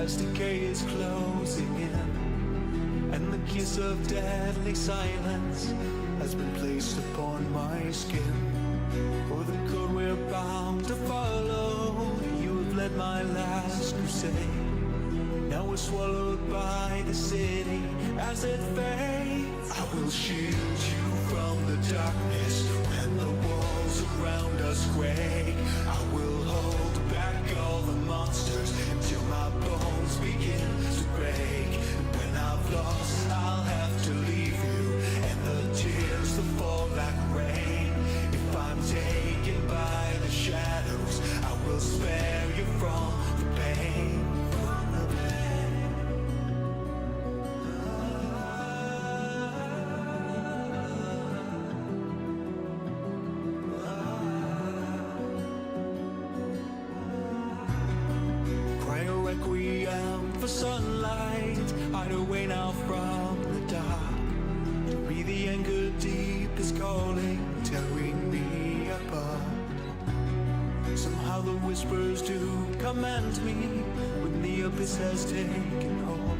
as decay is closing in, and the kiss of deadly silence has been placed upon my skin. For the code we're bound to follow, you have led my last crusade. Now we're swallowed by the city as it fades. I will shield you from the darkness when the walls around us quake. I will hold back all the monsters until my bones begin to break. And when I've lost, I'll have to leave you, and the tears that fall like rain. If I'm taken by the shadows, I will spare you from the pain. Requiem for sunlight, hide away now from the dark. To be the anger deep is calling, tearing me apart. Somehow the whispers do command me when the abyss has taken hold.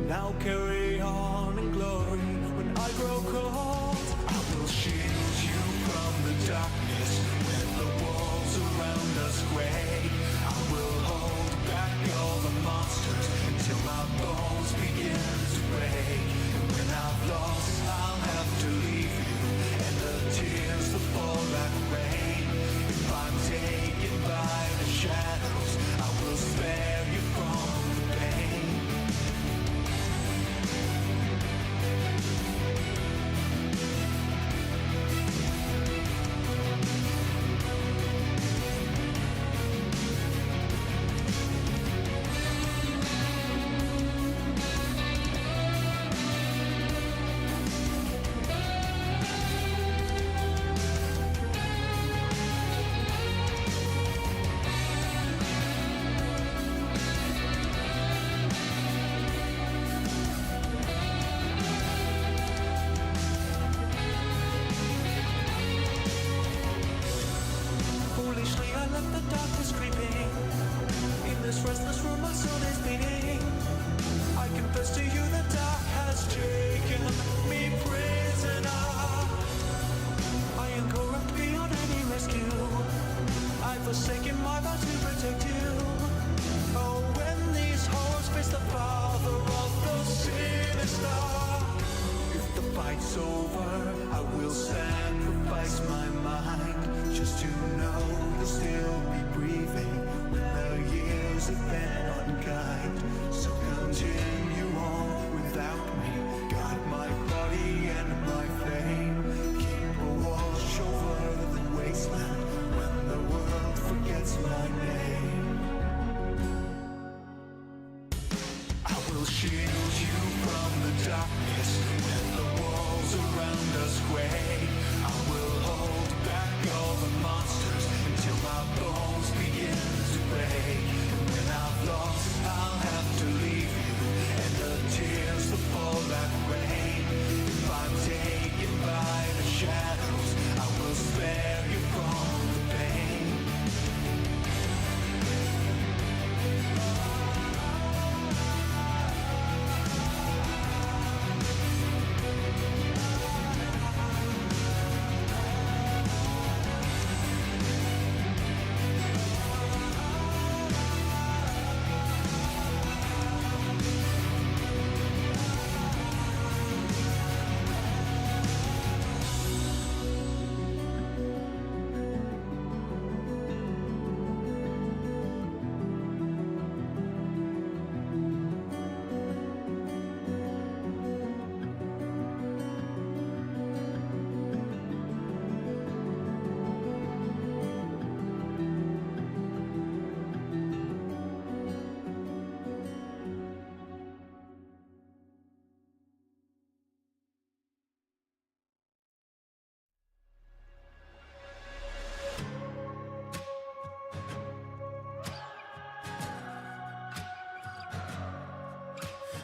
Now carry on in glory when I grow cold. I will shield you from the darkness when the walls around us quake. I will hold back all the monsters until my bones begin to break. And when I've lost, I'll have to leave you, and the tears that fall like rain. If I'm taken by the shadows, I will spare you from the pain.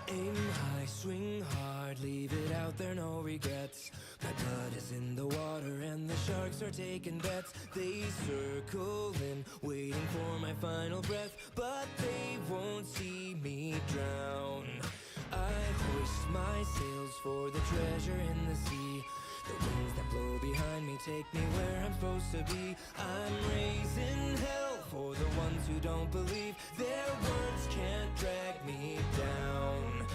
Aim high, swing hard, leave it out there, no regrets. My blood is in the water and the sharks are taking bets. They circle in, waiting for my final breath, but they won't won't see me drown. I hoist my sails for the treasure in the sea. The winds that blow behind me take me where I'm supposed to be. I'm raising hell for the ones who don't believe. Their words can't drag me down.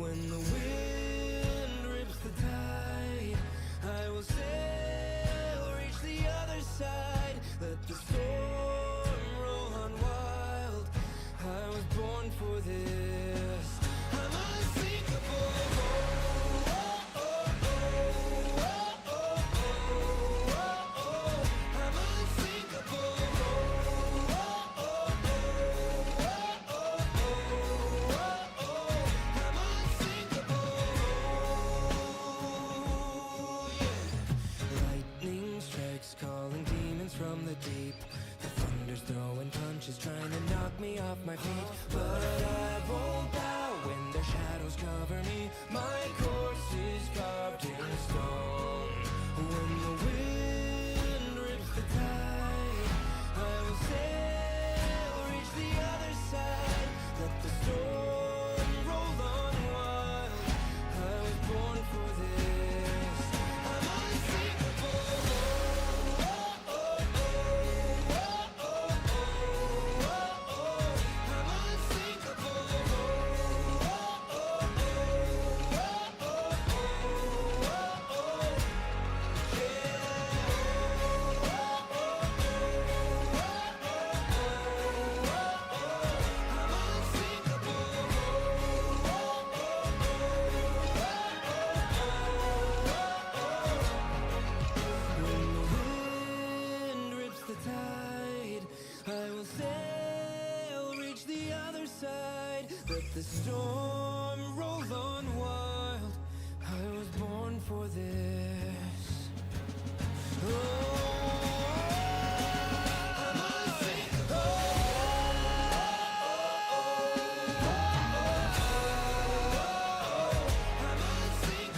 When the wind rips the tide, I will sail, reach the other side. Let the storm roll on wild. I was born for this. I'm unsinkable. Calling demons from the deep. The thunder's throwing punches, trying to knock me off my feet. But I won't bow when their shadows cover me. My course is carved in stone. When the wind rips the tide, I will sail, reach the other side. Let the storm roll on wild. I was born for this. I'm unsinkable. I will sail, reach the other side. Let the storm roll on wild. I was born for this. I'm unsinkable. I'm unsinkable.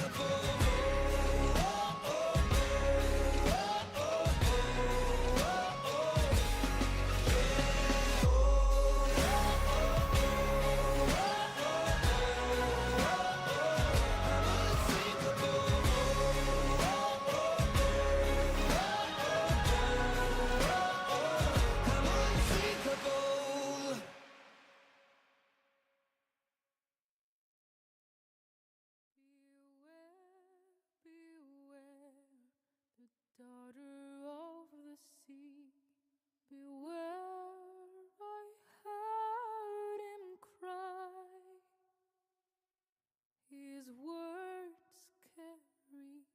Daughter of the sea, beware, I heard him cry. His words carried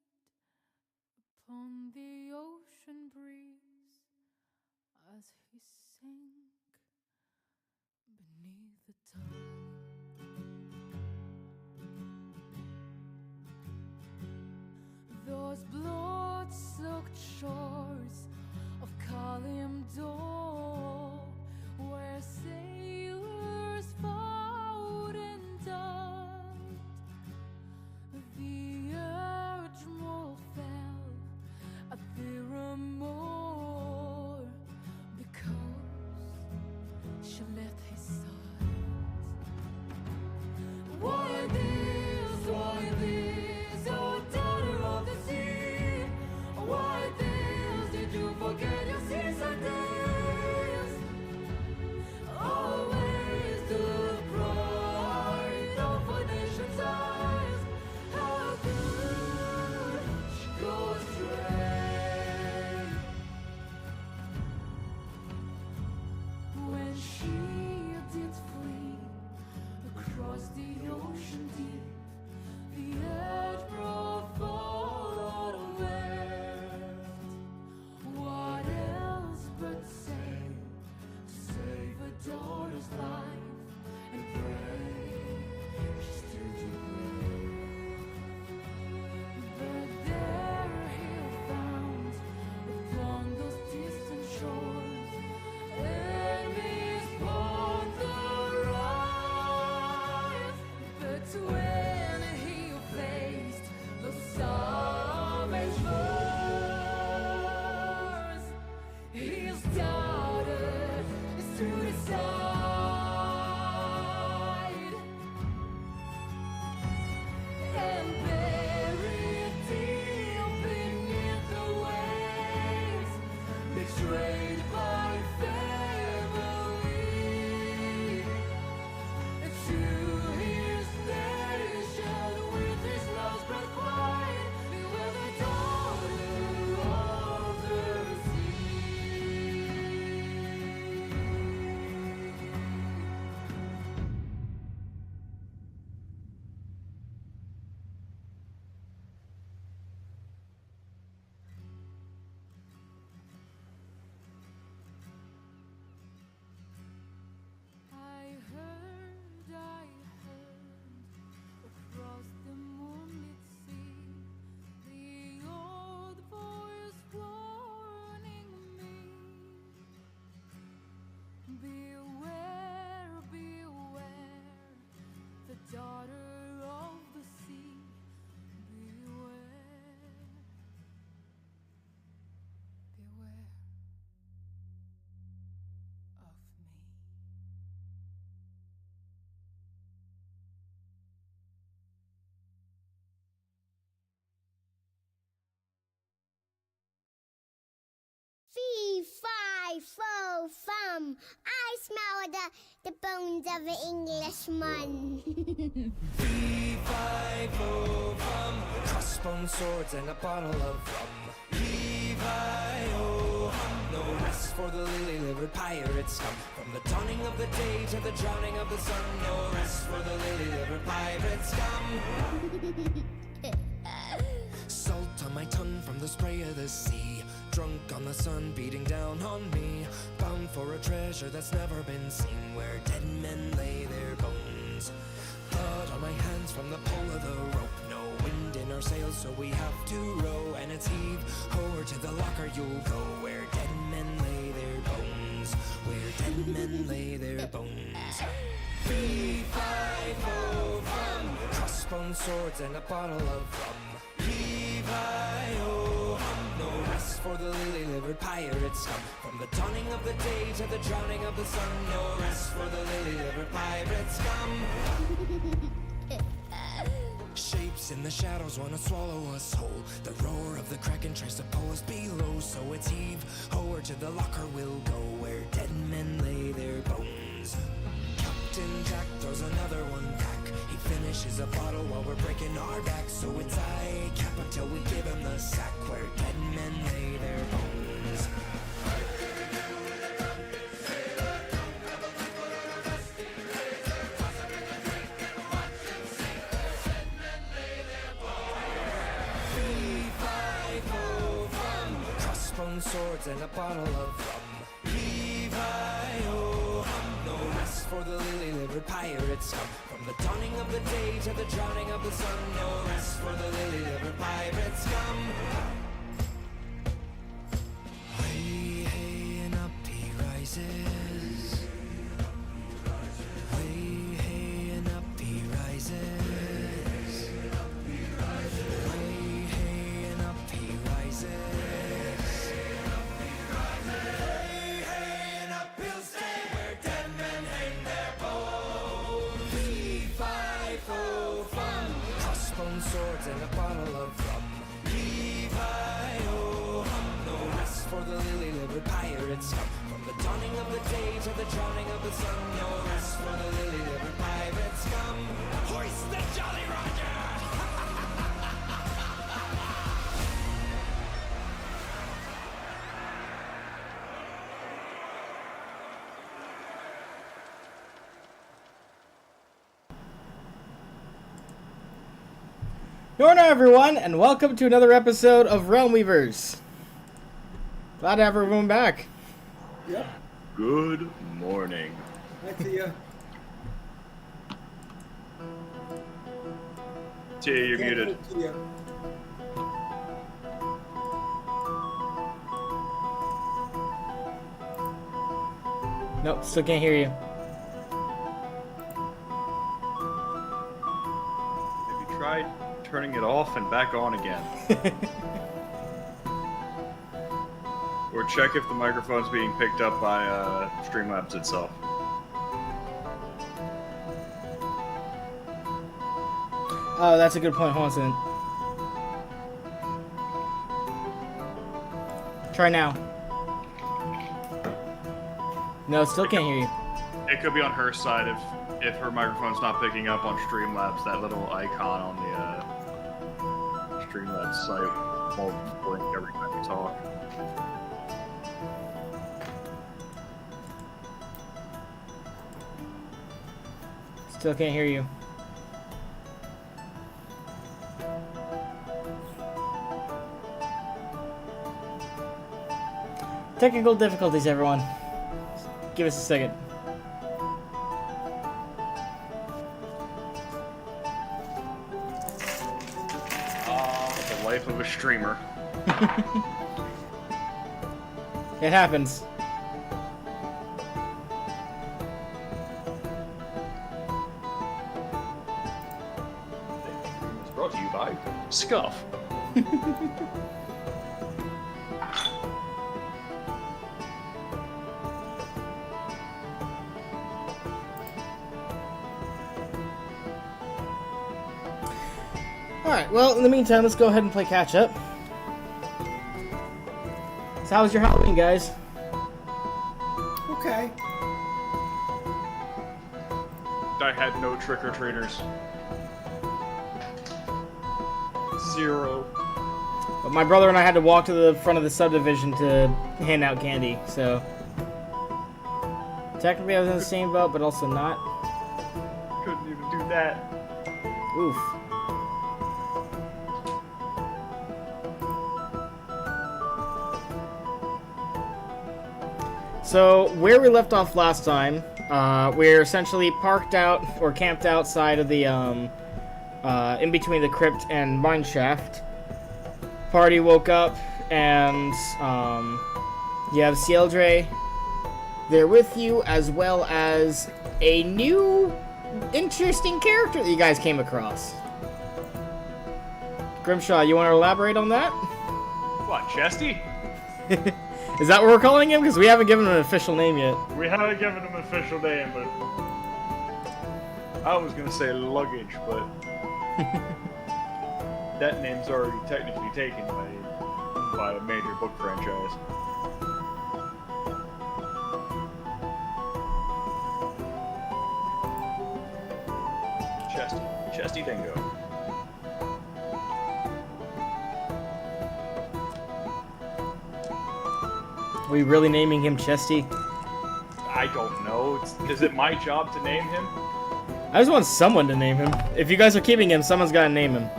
upon the ocean breeze as he sank beneath the tide. Those blood-soaked shores of Kalimdor, where sailors fought and died, the Admiral fell at Theramore because she left his side. Why this, oh daughter of the sea? Why this, did you forget your seaside days? Always the pride of a nation's eyes. How could she go astray when she did flee across the ocean deep? The Admiral followed and left. What else but sail to save a daughter's life and pray she still do brave. But there he found upon those distant shores enemies upon the rise. But when he faced those savage foes, his daughter stood aside. Fee, fi, fo, fum. I smell the bones of an Englishman. Fee, fi, fo, fum. Crossbone swords and a bottle of rum. Levi-o hum. No rest for the lily-livered pirate scum. From the dawning of the day to the drowning of the sun. No rest for the lily-livered pirate scum. Salt on my tongue from the spray of the sea. Drunk on the sun beating down on me. Bound for a treasure that's never been seen. Where dead men lay their bones. Blood on my hands from the pull of the rope. No wind in our sails, so we have to row. And it's heave ho, to the locker you'll go. Where dead men lay their bones. Where dead men lay their bones. Fee, fi, fo, fum. Crossbone swords and a bottle of rum. Levi-o hum. No rest for the lily-livered pirate scum. From the dawning of the day to the drowning of the sun. No rest for the lily-livered pirate scum. Shapes in the shadows wanna swallow us whole. The roar of the kraken tries to pull us below. So it's heave ho, to the locker we'll go. Where dead men lay their bones. Captain Jack throws another one back. He finishes a bottle while we're breaking our backs. So it's I cap until we give him the sack. Where dead men lay their bones. Fee, fi, fo, fum. Crossbone swords and a bottle of rum. Levi-o hum. No rest for the lily-livered pirate scum. From the dawning of the day to the drowning of the sun. No rest for the lily-livered pirate scum. Way, hey, and up he rises. Way, hey, and up he rises. Way, hey, and up he rises. Swords and a bottle of rum. Levi-o hum. No rest for the lily-livered pirate scum. From the dawning of the day to the drowning of the sun. No rest for the lily-livered pirate scum. Hoist the Jolly Roger! Yorna, everyone, and welcome to another episode of Realm Weavers. Glad to have everyone back. Yep. Good morning. Hi, Tia. Tia, you're muted. Tia. Nope, still can't hear you. Have you tried turning it off and back on again? Or check if the microphone's being picked up by Streamlabs itself. Oh, that's a good point. Hold on a second. Try now. No, still can't hear you. It could be on her side if her microphone's not picking up on Streamlabs. That little icon on the Streamlabs site won't blink every time you talk. Still can't hear you. Technical difficulties, everyone. Give us a second. The life of a streamer. It happens. It's brought to you by Scuff. Alright, well, in the meantime, let's go ahead and play catch up. So how was your Halloween, guys? Okay. I had no trick-or-treaters. 0. But my brother and I had to walk to the front of the subdivision to hand out candy, so... Technically I was in the same boat, but also not. Couldn't even do that. Oof. So, where we left off last time, we're essentially parked out, or camped outside of the, in between the crypt and mine shaft. Party woke up, and, you have Cieldre there with you, as well as a new, interesting character that you guys came across. Grimshaw, you want to elaborate on that? What, Chesty? Is that what we're calling him? Because we haven't given him an official name yet. We haven't given him an official name, but... I was gonna say luggage, but... that name's already technically taken by a major book franchise. Chesty Dingo. Are we really naming him Chesty? I don't know. Is it my job to name him? I just want someone to name him. If you guys are keeping him, someone's got to name him.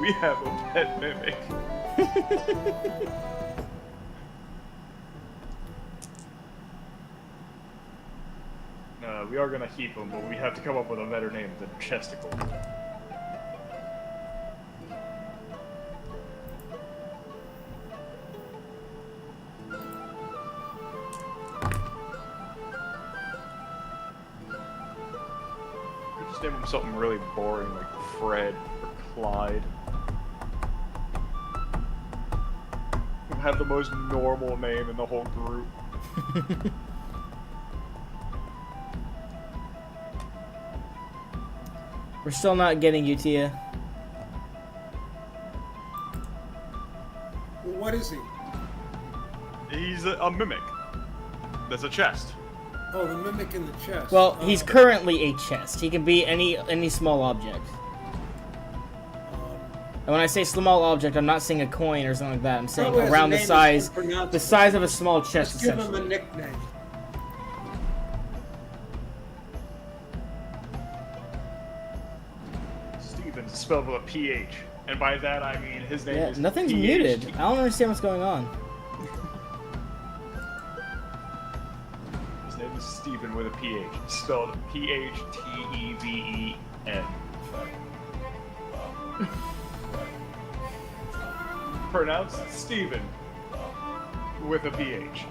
We have a pet mimic. We are gonna keep him, but we have to come up with a better name than Chesticle. Just name him something really boring like Fred or Clyde. We'll have the most normal name in the whole group. We're still not getting you, Tia. Well, what is he? He's a mimic. There's a chest. Oh, the mimic in the chest. Well, he's currently a chest. He can be any small object. And when I say small object, I'm not saying a coin or something like that. I'm saying Probably has a around the name that's size unpronounceable. of a small chest, Let's give him a essentially. nickname. Steven's spelled with a PH. And by that I mean his name Yeah, is nothing's PH. muted. I don't understand what's going on. His name is Steven with a PH. Spelled P-H-T-E-V-E-N. Pronounced Steven with a PH.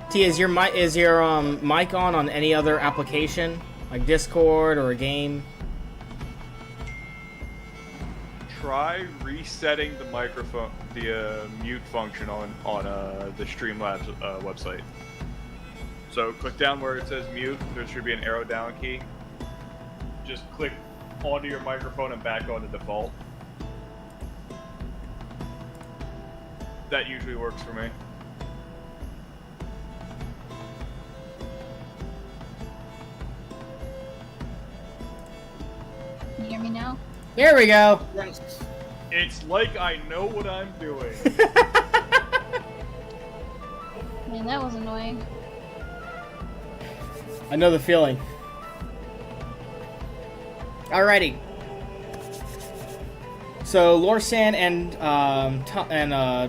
T, is your mic on any other application, like Discord or a game? Try resetting the microphone, the mute function on the Streamlabs website. So click down where it says mute. There should be an arrow down key. Just click onto your microphone and back onto default. That usually works for me. Can you hear me now? There we go. Yes. It's like I know what I'm doing. Man, that was annoying. I know the feeling. Alrighty. So Lorsan and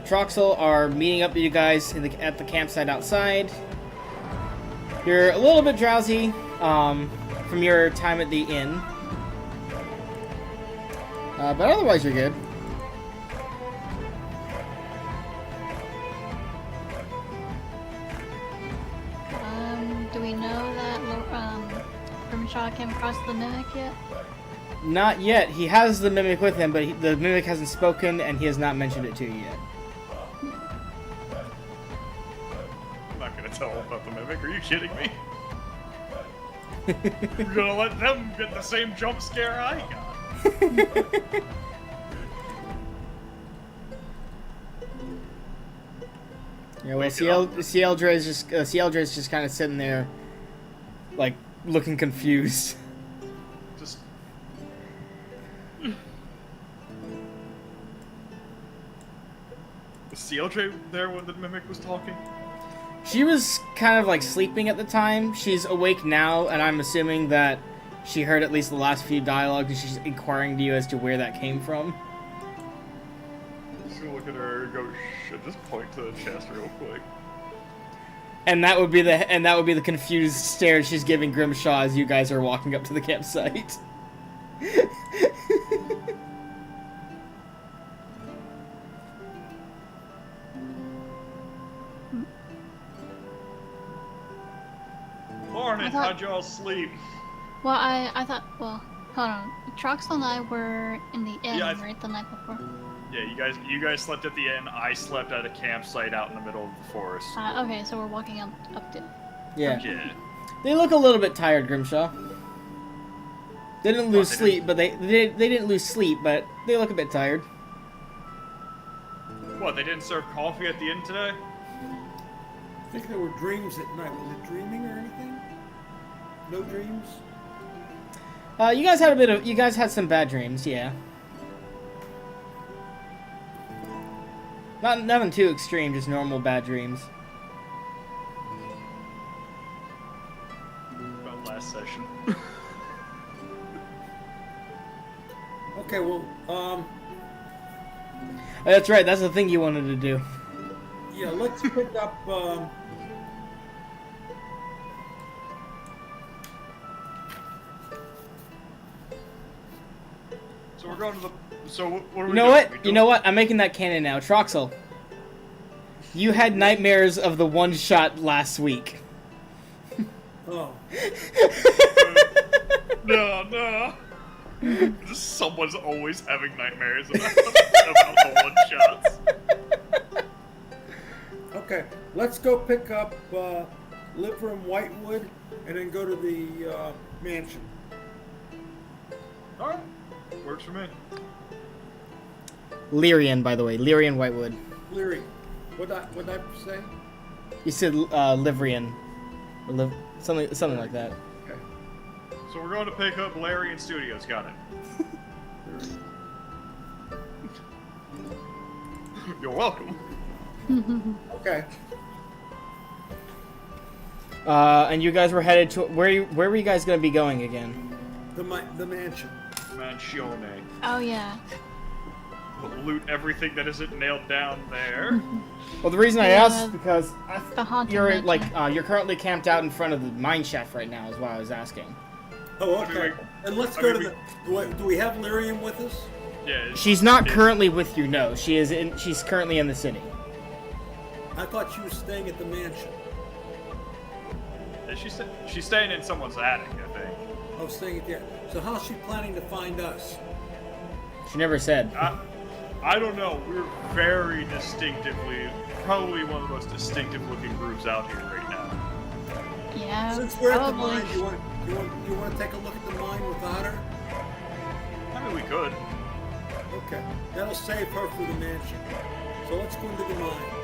Troxel are meeting up with you guys at the campsite outside. You're a little bit drowsy from your time at the inn, but otherwise you're good. Do we know that Grimshaw came across the mimic yet? Not yet. He has the mimic with him, but the mimic hasn't spoken, and he has not mentioned it to you yet. I'm not gonna tell him about the mimic. Are you kidding me? We're gonna let them get the same jump scare I got. Yeah, well, Cieldre's just kind of sitting there, like, looking confused. Just. Was Cieldre there when the mimic was talking? She was kind of like sleeping at the time. She's awake now, and I'm assuming that she heard at least the last few dialogues, and she's inquiring to you as to where that came from. Just gonna look at her and go, shit, just point to the chest real quick. And that would be the confused stare she's giving Grimshaw as you guys are walking up to the campsite. Morning, how'd y'all sleep? Well, I thought, well, hold on. Troxel and I were in the inn, Yeah, right, the night before. Yeah, you guys slept at the inn. I slept at a campsite out in the middle of the forest. Okay, so we're walking up to. Yeah. Yeah. They look a little bit tired, Grimshaw. They didn't lose sleep, but they didn't lose sleep, but they look a bit tired. What, they didn't serve coffee at the inn today? I think there were dreams at night. Was it dreaming or anything? No dreams? You guys had some bad dreams, yeah. Nothing too extreme, just normal bad dreams. About last session. Okay, well, That's right, that's the thing you wanted to do. yeah, let's pick up, So we're going to the. So what are we You know doing? what? You know what? I'm making that canon now. Troxel, you had nightmares of the one shot last week. oh, No. Just someone's always having nightmares about the one shots. okay. Let's go pick up, Liver and Whitewood, and then go to the, mansion. Alright. Works for me. Lyrian, by the way. Lyrian Whitewood. Leary, what'd I say? You said Livrian. Or something like that. Okay. So we're going to pick up Larry and Studios. Got it. You're welcome. Okay. And you guys were headed to where were you guys going to be going again? The mansion. Mansione. Oh yeah. We'll loot everything that isn't nailed down there. Well, the reason I asked is because The haunted you're mansion. you're currently camped out in front of the mine shaft right now, is why I was asking. Oh, okay. And let's go to the. Do we have Lyrian with us? Yeah. She's not currently with you. No, she's currently in the city. I thought she was staying at the mansion. She's staying in someone's attic, I think. I was staying at the. So how's she planning to find us? She never said. I don't know. We're very distinctively, probably one of the most distinctive looking groups out here right now. Yeah. Since we're at the probably. mine, you want to take a look at the mine without her? I mean, we could. Okay. That'll save her for the mansion. So let's go into the mine.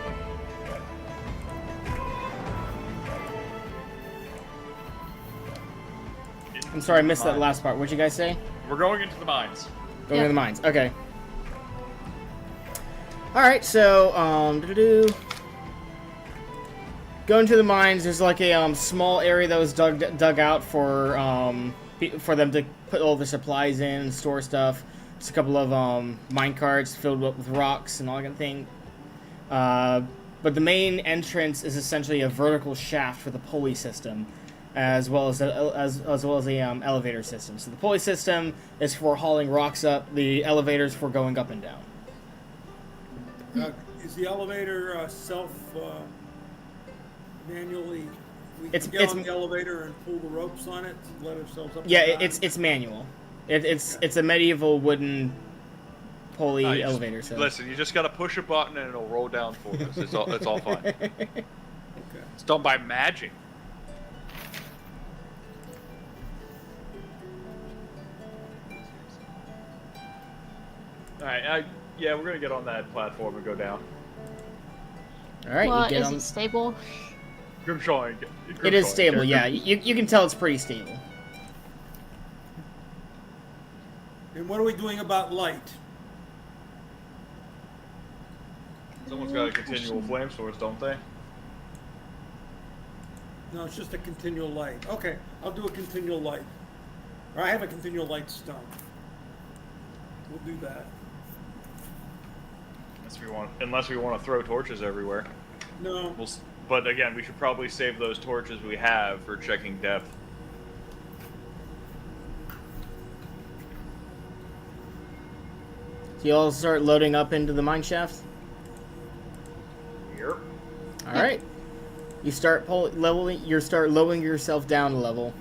I'm sorry, I missed that last part. What'd you guys say? We're going into the mines. Going to the mines. Okay. Alright, so, going to the mines, there's like a small area that was dug out for them to put all their supplies in and store stuff. Just a couple of mine carts filled up with rocks and all that kind of thing. But the main entrance is essentially a vertical shaft with a pulley system, as well as a elevator system. So the pulley system is for hauling rocks up. The elevators for going up and down. Is the elevator manually? We It's- can get on it's- the elevator and pull the ropes on it, to let ourselves up. Yeah, and down? it's manual. It's a medieval wooden pulley No, you just- elevator. So Listen, you just gotta push a button and it'll roll down for us. It's all fine. Okay. It's done by magic. Alright, yeah, we're gonna get on that platform and go down. All right, Well, you get is on. it stable? Grimshaw, It is stable, yeah. You can tell it's pretty stable. And what are we doing about light? Someone's got a continual flame source, don't they? No, it's just a continual light. Okay, I'll do a continual light. Or I have a continual light stone. We'll do that. Unless we want to throw torches everywhere. No. But again, we should probably save those torches we have for checking depth. So you all start loading up into the mine shaft. Yep. All right. You start leveling. You start lowering yourself down a level.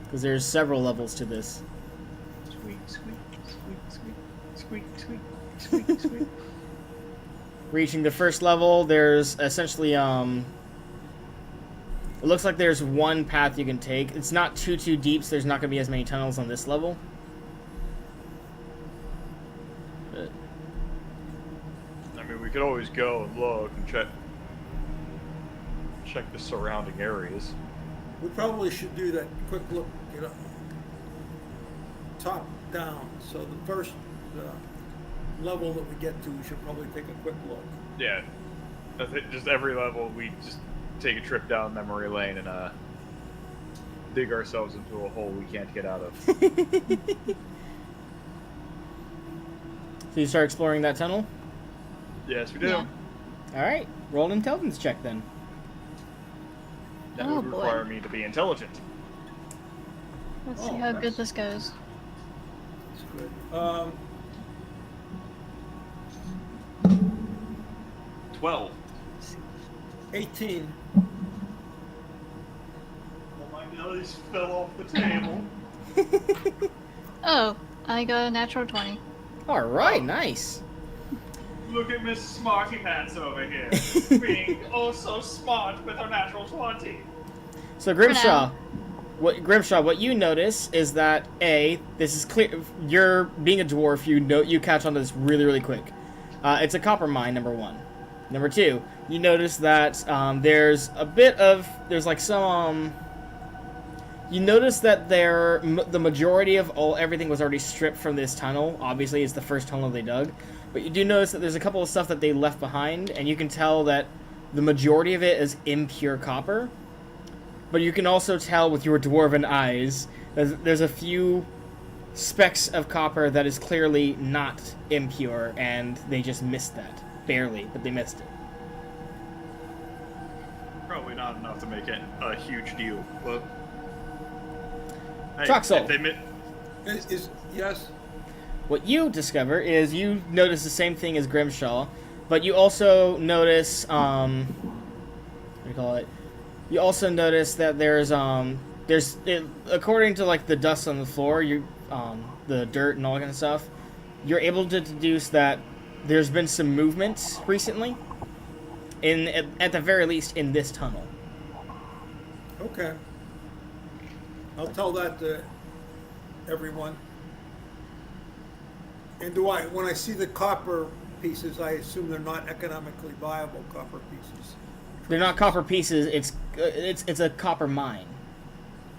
Because there's several levels to this. Squeak, squeak, squeak, squeak, squeak, squeak, squeak, squeak. Reaching the first level, there's essentially it looks like there's one path you can take. It's not too deep, so there's not going to be as many tunnels on this level. But I mean, we could always go and look and check the surrounding areas. We probably should do that quick look, top down. So the first level that we get to, we should probably take a quick look. Yeah. I think just every level, we just take a trip down memory lane and dig ourselves into a hole we can't get out of. So you start exploring that tunnel? Yes, we do. Yeah. Alright, roll an intelligence check then. That Oh, would boy. require me to be intelligent. Let's see how good this goes. That's good. 12. 18. Oh, my nose fell off the table. Oh, I got a natural 20. Alright, nice. Look at Miss Smarty Pants over here, being oh so smart with her natural 20. So Grimshaw, what you notice is that this is clear. You're being a dwarf. You catch on to this really quick. It's a copper mine. Number one. Number two, you notice that there's like some. You notice that the majority of everything was already stripped from this tunnel. Obviously, it's the first tunnel they dug, but you do notice that there's a couple of stuff that they left behind, and you can tell that the majority of it is impure copper. But you can also tell with your dwarven eyes that there's a few specks of copper that is clearly not impure, and they just missed that. Barely, but they missed it. Probably not enough to make it a huge deal, but... Hey, Troxel. if they Yes? What you discover is you notice the same thing as Grimshaw, but you also notice, what do you call it? You also notice that according to like the dust on the floor, the dirt and all that kind of stuff, you're able to deduce that there's been some movement recently, at the very least in this tunnel. Okay. I'll tell that to everyone. And when I see the copper pieces, I assume they're not economically viable copper pieces. They're not copper pieces. It's a copper mine.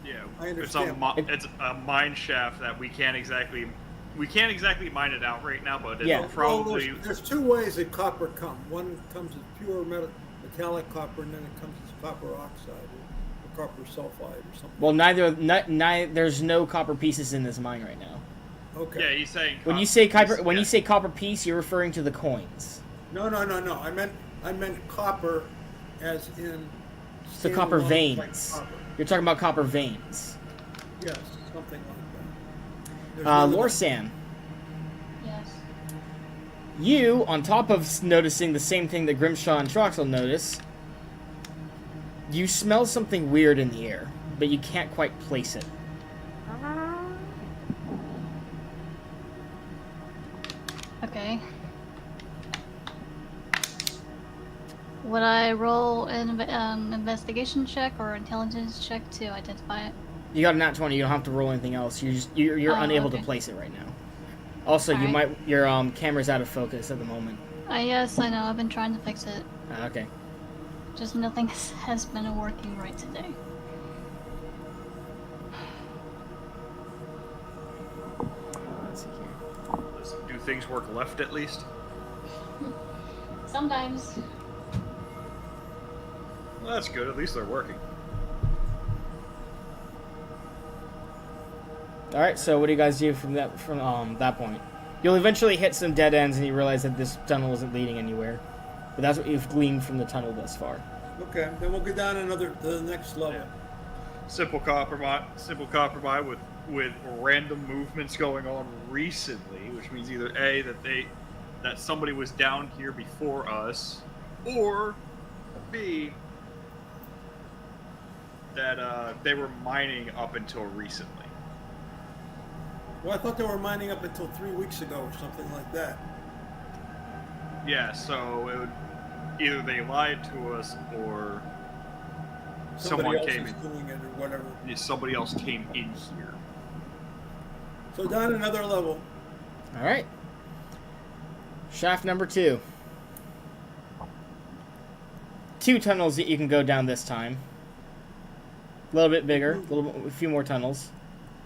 Yeah, I understand. It's a mine shaft that we can't exactly mine it out right now, but it'll Yeah. probably. Well, there's two ways that copper comes. One comes as pure metallic copper, and then it comes as copper oxide or copper sulfide or something. Well, there's no copper pieces in this mine right now. Okay. Yeah, he's saying. When you say copper piece, you're referring to the coins. No. I meant copper, as in. So copper standalone, veins. like copper. You're talking about copper veins. Yes, something like that. Lorsan, Yes. you, on top of noticing the same thing that Grimshaw and Troxel notice, you smell something weird in the air, but you can't quite place it. Okay. Would I roll an investigation check or intelligence check to identify it? You got a nat 20. You don't have to roll anything else. You're Oh, unable to okay. place it right now. Also, you Alright. might your camera's out of focus at the moment. Yes, I know. I've been trying to fix it. Okay. Just nothing has been working right today. Let's see here. Do things work left at least? Sometimes. Well, that's good. At least they're working. All right. So what do you guys do from that that point? You'll eventually hit some dead ends, and you realize that this tunnel isn't leading anywhere. But that's what you've gleaned from the tunnel thus far. Okay, then we'll go down to the next level. Yeah. Simple compromise with random movements going on recently, which means either A, that somebody was down here before us, or B, that they were mining up until recently. Well, I thought they were mining up until 3 weeks ago or something like that. Yeah, so it would either they lied to us or Somebody someone else came is in. doing it or whatever. Somebody else came in here. So down another level. All right. Shaft number 2. 2 tunnels that you can go down this time. A little bit bigger, a few more tunnels.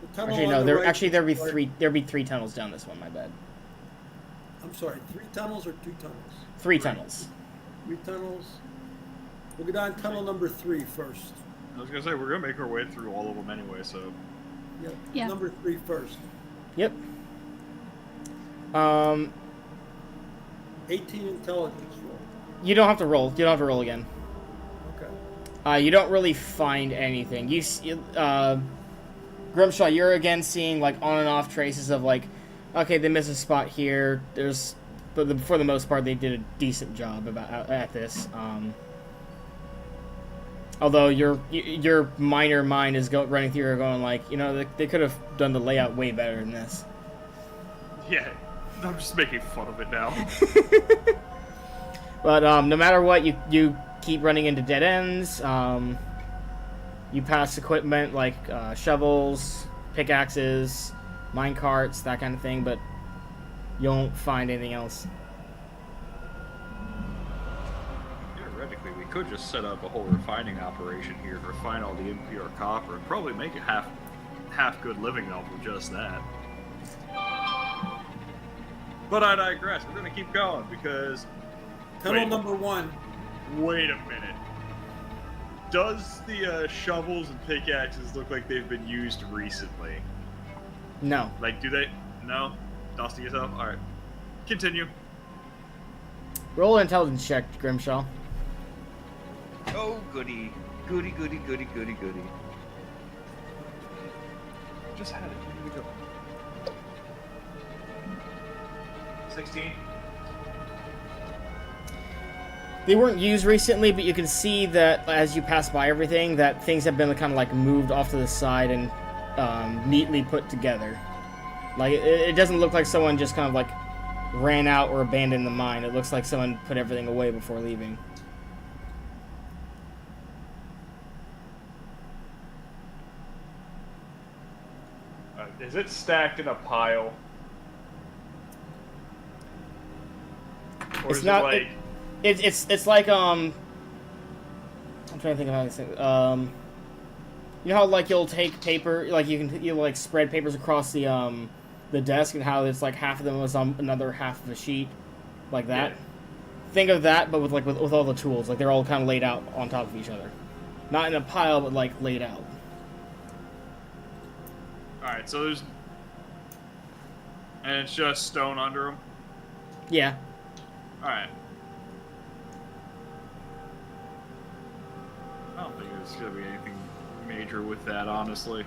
The tunnel Actually, on no. the There right actually there'd be is- three. There'd be 3 tunnels down this one. My bad. I'm sorry, 3 tunnels or 2 tunnels? 3 tunnels. 3 tunnels. We'll go down tunnel number 3 first. I was gonna say we're gonna make our way through all of them anyway, so Yep. Yeah. Number 3 first. Yep. 18 intelligence roll. You don't have to roll. You don't have to roll again. Okay. You don't really find anything. Grimshaw, you're again seeing like on and off traces of like, okay, they missed a spot here. But for the most part, they did a decent job at this. Although your minor mind is running through, going like, they could have done the layout way better than this. yeah, I'm just making fun of it now. But no matter what, you keep running into dead ends. You pass equipment like shovels, pickaxes, mine carts, that kind of thing, but you won't find anything else. Theoretically, we could just set up a whole refining operation here to refine all the impure copper and probably make a half good living off of just that. But I digress. We're gonna keep going because Tunnel number 1. wait a minute. Does the shovels and pickaxes look like they've been used recently? No. Like, do they? No? Dusty yourself? Alright. Continue. Roll an intelligence check, Grimshaw. Oh, goody. Goody, goody, goody, goody, goody. Just had it. Here we go. 16. They weren't used recently, but you can see that as you pass by everything, that things have been kind of like moved off to the side and neatly put together. Like it doesn't look like someone just kind of like ran out or abandoned the mine. It looks like someone put everything away before leaving. Is it stacked in a pile? Or It's is not. it like... It's like I'm trying to think of how this thing. You know how like you'll take paper, like you'll like spread papers across the desk, and how it's like half of them was on another half of a sheet, like that. Yeah. Think of that, but with all the tools, like they're all kind of laid out on top of each other, not in a pile, but like laid out. Alright, so there's... And it's just stone under them? Yeah. Alright. I don't think there's going to be anything major with that, honestly.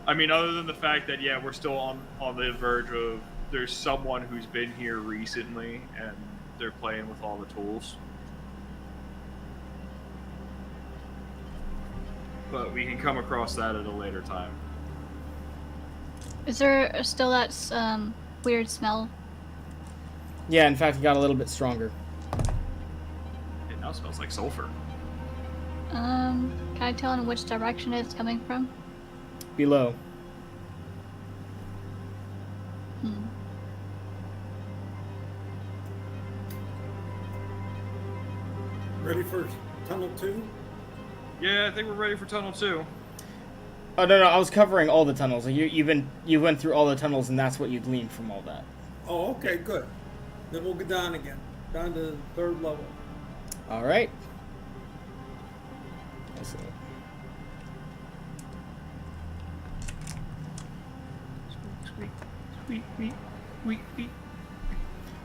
I mean, other than the fact that, yeah, we're still on the verge of there's someone who's been here recently, and they're playing with all the tools. But we can come across that at a later time. Is there still that weird smell? Yeah. In fact, it got a little bit stronger. It now smells like sulfur. Can I tell in which direction it's coming from? Below. Hmm. Ready for tunnel 2? Yeah, I think we're ready for tunnel 2. Oh no, I was covering all the tunnels. You went through all the tunnels, and that's what you gleaned from all that. Oh, okay, good. Then we'll go down again, down to the 3rd level. All right. Let's see. Squeak.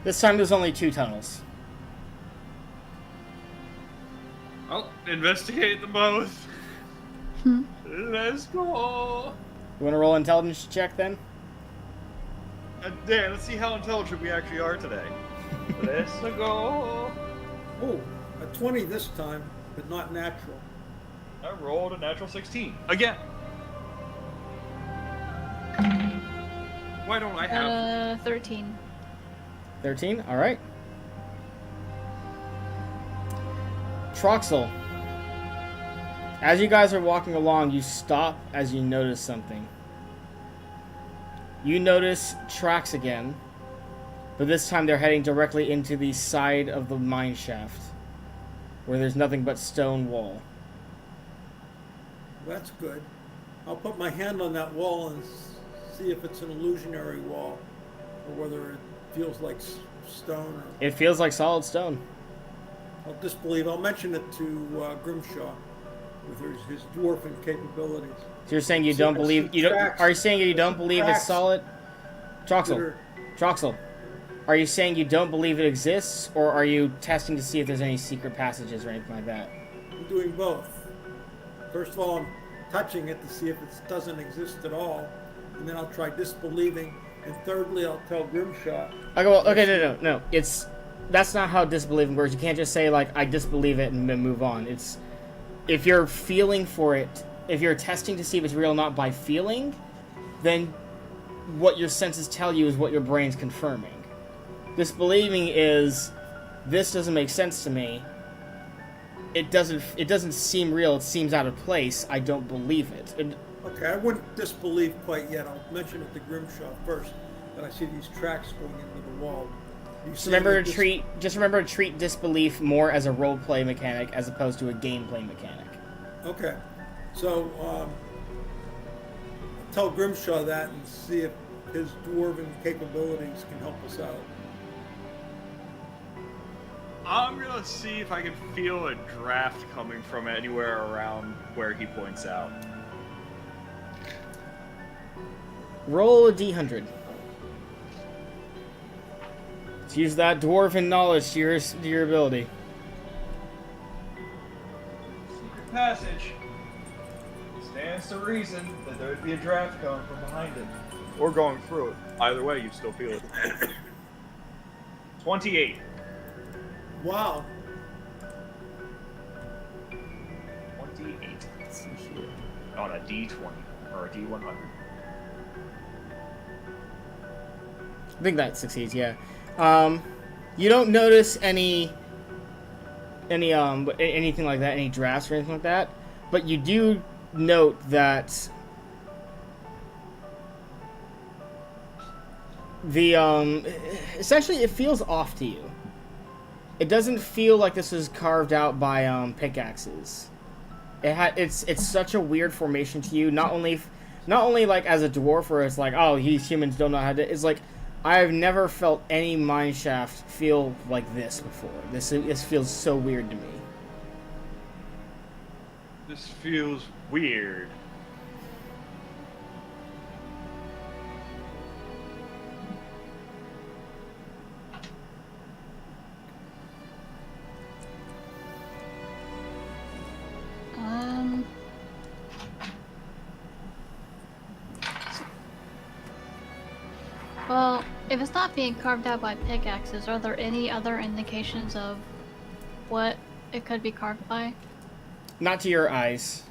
This time there's only 2 tunnels. I'll investigate them both. Let's go. You want to roll intelligence check then? Dan, let's see how intelligent we actually are today. Let's go. Oh, a 20 this time, but not natural. I rolled a natural 16. Again. Why don't I have... 13. 13? All right. Troxel. As you guys are walking along, you stop as you notice something. You notice tracks again, but this time they're heading directly into the side of the mine shaft, where there's nothing but stone wall. That's good. I'll put my hand on that wall and see if it's an illusionary wall, or whether it feels like stone. Or... It feels like solid stone. I'll disbelieve. I'll mention it to Grimshaw with his dwarven capabilities. So you're saying you don't believe Are you saying you don't believe it's solid? Troxel. Are you saying you don't believe it exists, or are you testing to see if there's any secret passages or anything like that? I'm doing both. First of all, I'm touching it to see if it doesn't exist at all, and then I'll try disbelieving, and thirdly, I'll tell Grimshaw. Okay, well, okay, no. That's not how disbelieving works. You can't just say, like, I disbelieve it and then move on. It's, if you're feeling for it, if you're testing to see if it's real or not by feeling, then what your senses tell you is what your brain's confirming. Disbelieving is, this doesn't make sense to me. It doesn't seem real. It seems out of place. I don't believe it. Okay, I wouldn't disbelieve quite yet. I'll mention it to Grimshaw first, that I see these tracks going into the wall. Just remember to treat disbelief more as a role-play mechanic as opposed to a gameplay mechanic. Okay, so tell Grimshaw that and see if his dwarven capabilities can help us out. I'm gonna see if I can feel a draft coming from anywhere around where he points out. Roll a d100. Let's use that dwarven knowledge to your ability. Secret passage. Stands to reason that there would be a draft coming from behind it. Or going through it. Either way, you still feel it. 28. Wow. 28. Let's see here. On a D20 or a D100. I think that succeeds, yeah. You don't notice anything like that, any drafts or anything like that, but you do note that the essentially it feels off to you. It doesn't feel like this was carved out by pickaxes. It's such a weird formation to you. Not only like as a dwarf, where it's like, oh, these humans don't know how to. It's like, I've never felt any mine shaft feel like this before. This feels so weird to me. This feels weird. Well, if it's not being carved out by pickaxes, are there any other indications of what it could be carved by? Not to your eyes.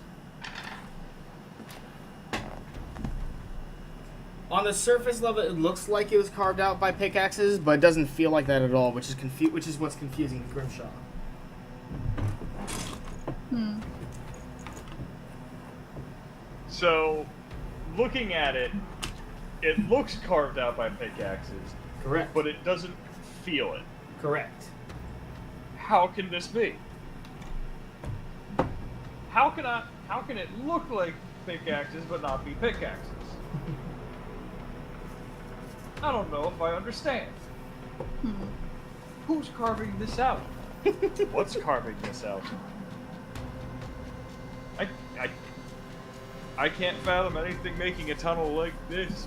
On the surface level, it looks like it was carved out by pickaxes, but it doesn't feel like that at all, which is what's confusing with Grimshaw. So, looking at it, it looks carved out by pickaxes, Correct. but it doesn't feel it. Correct. How can this be? How can it look like pickaxes but not be pickaxes? I don't know if I understand. Who's carving this out? What's carving this out? I can't fathom anything making a tunnel like this,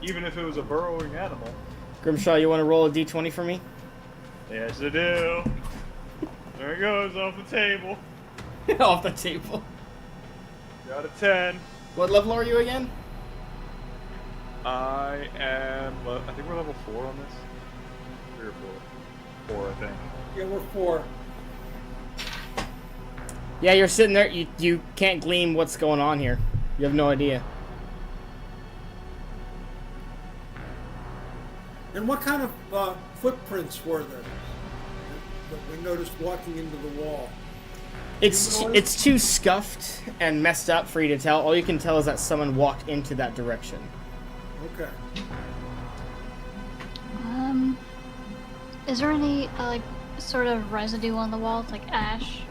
even if it was a burrowing animal. Grimshaw, you want to roll a d20 for me? Yes, I do. There it goes, off the table. Off the table. Got a 10. What level are you again? I think we're level 4 on this. 3 or 4. 4, I think. Yeah, we're 4. Yeah, you're sitting there. You can't glean what's going on here. You have no idea. And what kind of footprints were there that we noticed walking into the wall? It's too scuffed and messed up for you to tell. All you can tell is that someone walked into that direction. Okay. Is there any like sort of residue on the walls, like ash?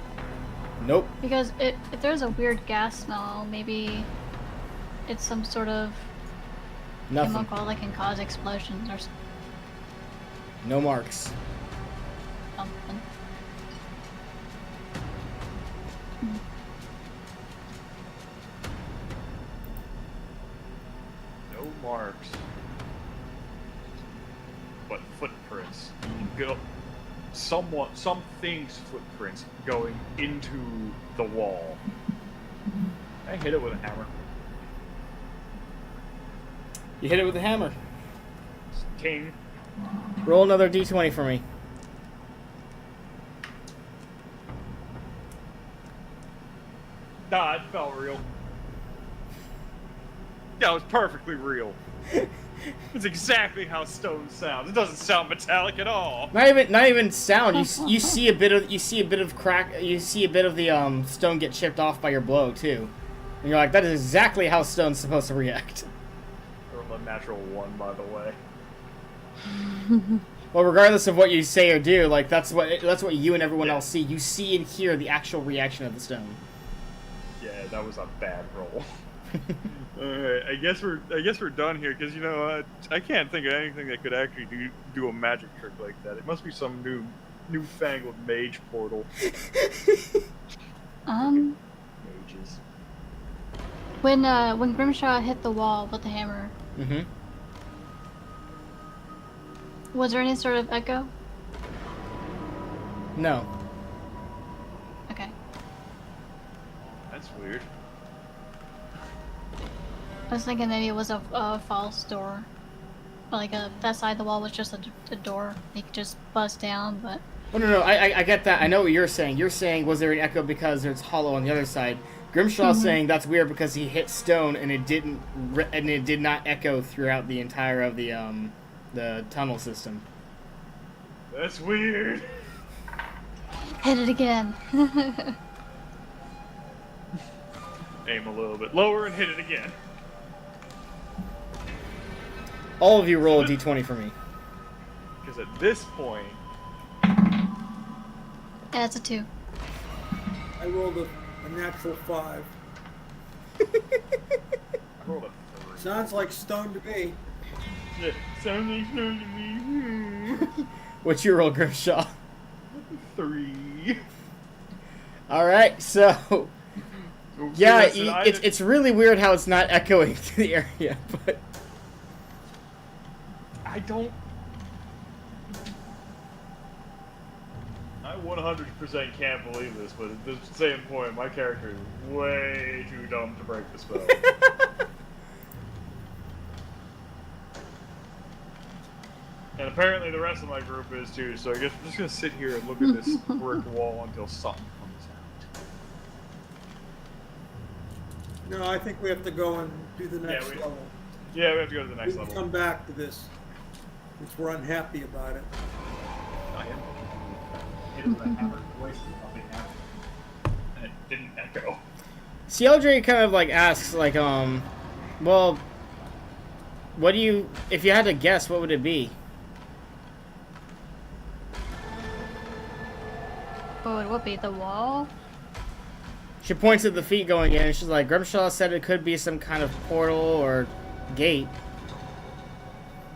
Nope. Because if there's a weird gas smell, maybe it's some sort of Nothing. chemical that can cause explosions or No marks. something. No marks. But footprints. You go something's footprints going into the wall. I hit it with a hammer. You hit it with a hammer. King. Roll another d20 for me. Nah, it felt real. That was perfectly real. It's exactly how stone sounds. It doesn't sound metallic at all. Not even sound. You see a bit of crack. You see a bit of the stone get chipped off by your blow too, and you're like, that is exactly how stone's supposed to react. Or a natural 1, by the way. Well, regardless of what you say or do, like that's what you and everyone else see. You see and hear the actual reaction of the stone. Yeah, that was a bad roll. Alright, I guess we're done here because I can't think of anything that could actually do a magic trick like that. It must be some newfangled mage portal. Mages. When Grimshaw hit the wall with the hammer, was there any sort of echo? No. Okay. That's weird. I was thinking maybe it was a false door. Or like that side of the wall was just a door. You could just bust down, but... Oh, no, I get that. I know what you're saying. You're saying, was there an echo because it's hollow on the other side? Grimshaw's saying that's weird because he hit stone and it did not echo throughout the entire of the tunnel system. That's weird. Hit it again. Aim a little bit lower and hit it again. All of you roll a d20 for me. Because at this point... Yeah, it's a 2. I rolled a natural 5. I rolled a 3. Sounds like stone to me. Yeah, sounds like stone to me. What's your roll, Grimshaw? 3. Alright, so... Yeah, listen, it's really weird how it's not echoing through the area, but... I 100% can't believe this, but at the same point, my character is way too dumb to break the spell. And apparently the rest of my group is too, so I guess I'm just gonna sit here and look at this brick wall until something comes out. No, I think we have to go and do the next level. Yeah, we have to go to the We next can level. come back to this, since we're unhappy about it. I am. Hit it with a hammer twice and nothing happened. And it didn't echo. CLJ kind of like asks, like, well, What do you... If you had to guess, what would it be? What would be the wall? She points at the feet going in, and she's like, Grimshaw said it could be some kind of portal or gate.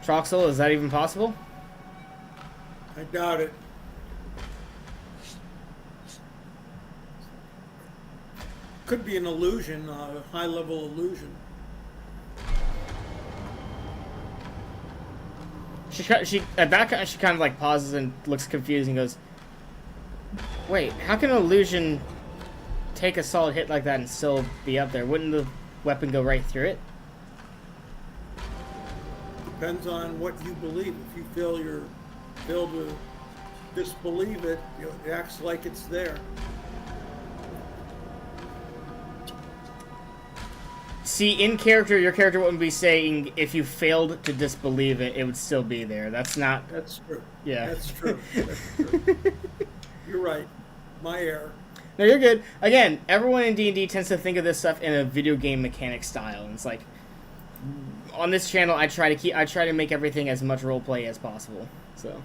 Troxel, is that even possible? I doubt it. Could be an illusion, a high-level illusion. At that point, she kind of like pauses and looks confused and goes, "Wait, how can an illusion take a solid hit like that and still be up there? Wouldn't the weapon go right through it?" Depends on what you believe. If you feel to disbelieve it, it acts like it's there. See, in character, your character wouldn't be saying if you failed to disbelieve it, it would still be there. That's not... That's true. Yeah. That's true. That's true. You're right. My error. No, you're good. Again, everyone in D&D tends to think of this stuff in a video game mechanic style. And it's like, on this channel, I try to make everything as much roleplay as possible. So,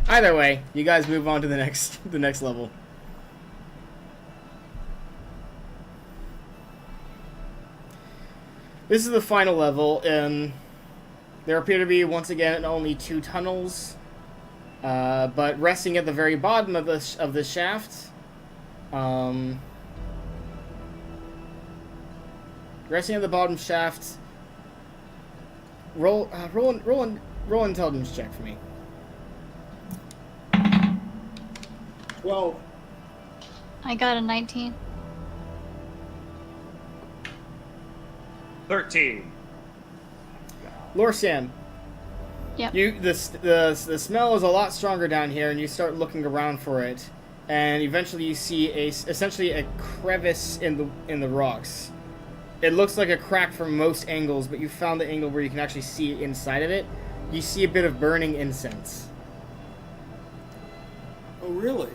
either way, you guys move on to the next level. This is the final level. There appear to be, once again, only 2 tunnels. But resting at the very bottom of the shaft, resting at the bottom shaft. Roll intelligence check for me. 12. I got a 19. 13. Lord Sam. Yep. The smell is a lot stronger down here, and you start looking around for it, and eventually you see essentially a crevice in the rocks. It looks like a crack from most angles, but you found the angle where you can actually see inside of it. You see a bit of burning incense. Oh, really?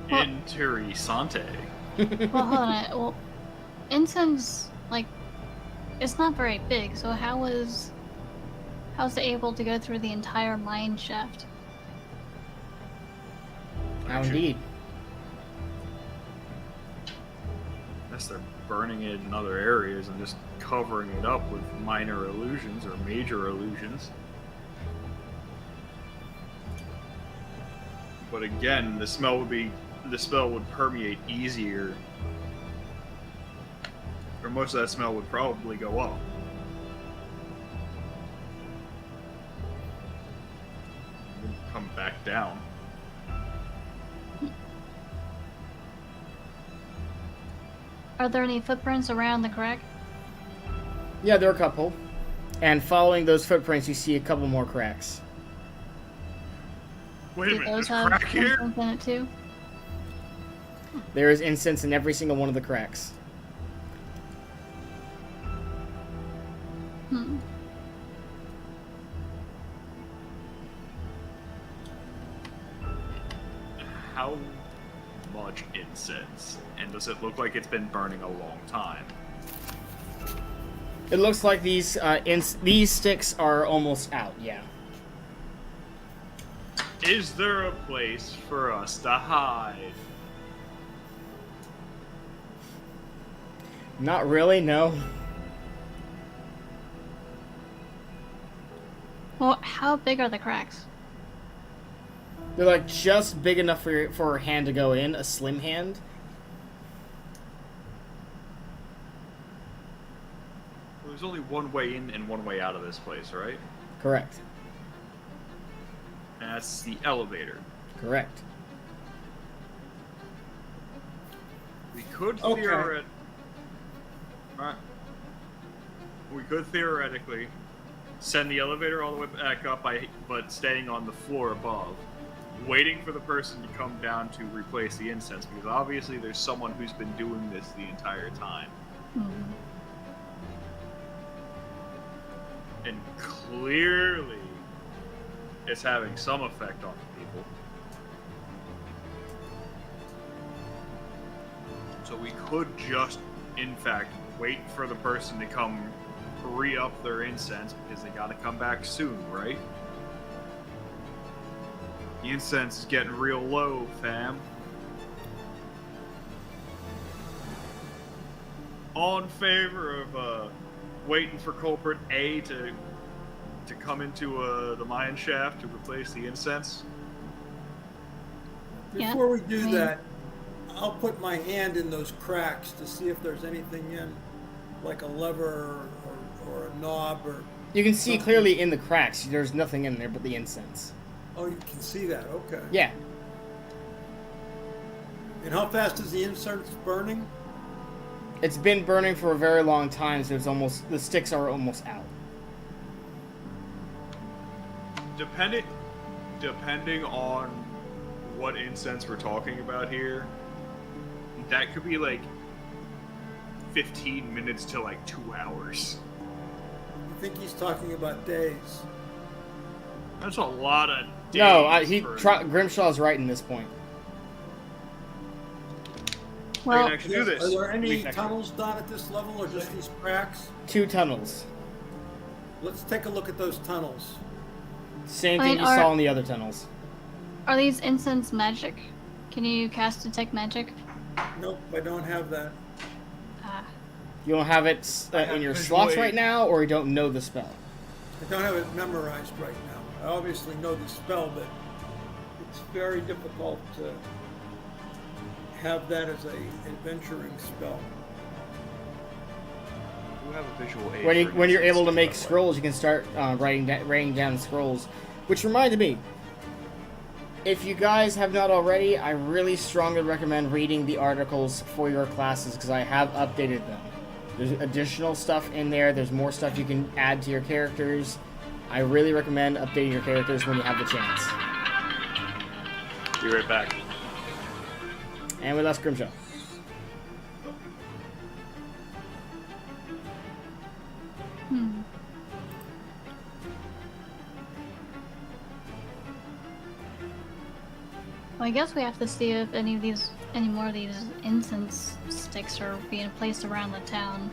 Interessante. Well, hold on. Well, incense, like, it's not very big, so how's it able to go through the entire mine shaft? How indeed. Unless they're burning it in other areas and just covering it up with minor illusions or major illusions. But again, the smell would permeate easier. Or most of that smell would probably go up. It wouldn't come back down. Are there any footprints around the crack? Yeah, there are a couple. And following those footprints, you see a couple more cracks. Wait a Do minute, those there's have crack here? incense in it too? There is incense in every single one of the cracks. Hmm. How much incense? And does it look like it's been burning a long time? It looks like these sticks are almost out, yeah. Is there a place for us to hide? Not really, no. Well, how big are the cracks? They're like just big enough for a hand to go in, a slim hand. There's only one way in and one way out of this place, right? Correct. And that's the elevator. Correct. We could Okay. We could theoretically send the elevator all the way back up but staying on the floor above, waiting for the person to come down to replace the incense, because obviously there's someone who's been doing this the entire time. Hmm. And clearly it's having some effect on people. So we could just in fact, wait for the person to come re-up their incense because they gotta come back soon, right? The incense is getting real low, fam. All in favor of waiting for culprit A to come into the mine shaft to replace the incense? Yeah, Before we do I mean- that, I'll put my hand in those cracks to see if there's anything in, like a lever or a knob or. You can see something. clearly in the cracks. There's nothing in there but the incense. Oh, you can see that. Okay. Yeah. And how fast is the incense burning? It's been burning for a very long time, so the sticks are almost out. Depending on what incense we're talking about here, that could be like 15 minutes to like 2 hours. I think he's talking about days. That's a lot of days. No, Grimshaw's right in this point. I Well, can actually do this. Are there any Leave next tunnels down at this level or just these cracks? 2 tunnels. Let's take a look at those tunnels. Same I thing mean, you saw in the other tunnels. are these incense magic? Can you cast detect magic? Nope, I don't have that. Ah, You don't have it in your slots right now, or you don't know the spell? I don't have it memorized right now. I obviously know the spell, but it's very difficult to have that as a adventuring spell. You have a visual aid When you're for able to incense, make by the way. scrolls, you can start writing down scrolls. Which reminded me, if you guys have not already, I really strongly recommend reading the articles for your classes because I have updated them. There's additional stuff in there. There's more stuff you can add to your characters. I really recommend updating your characters when you have the chance. Be right back. And we lost Grimshaw. well, I guess we have to see if any more of these incense sticks are being placed around the town.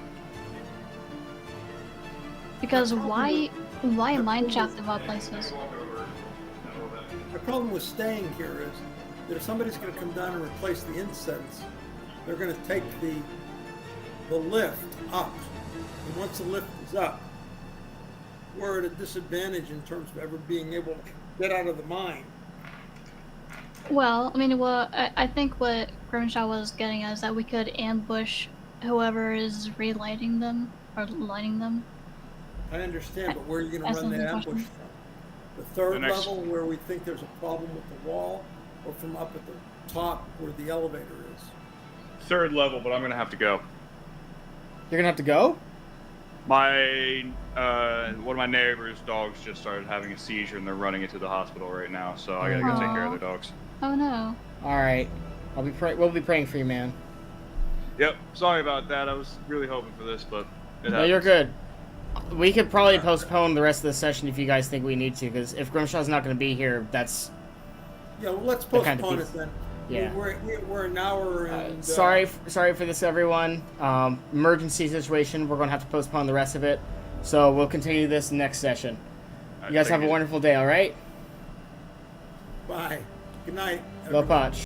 Because why a mine shaft of all places? The problem with staying here is that if somebody's going to come down and replace the incense, they're going to take the lift up. And once the lift is up, we're at a disadvantage in terms of ever being able to get out of the mine. Well, I mean, I think what Grimshaw was getting at is that we could ambush whoever is relighting them or lighting them. I understand, but where are you going That's to run the another ambush question. from? The third The next- level where we think there's a problem with the wall, or from up at the top where the elevator is? Third level, but I'm gonna have to go. You're gonna have to go? My one of my neighbor's dogs just started having a seizure and they're running it to the hospital right now, so I gotta go take care of their dogs. Oh no. All right. We'll be praying for you, man. Yep, sorry about that. I was really hoping for this, but it No, you're happens. good. We could probably postpone the rest of the session if you guys think we need to, because if Grimshaw's not going to be here, that's... Yeah, well, let's The kind of postpone piece- it then. Yeah. We're an hour and... sorry for this, everyone. Emergency situation. We're going to have to postpone the rest of it. So we'll continue this next session. You guys have a wonderful day, all right? Bye. Good night. Go Potch.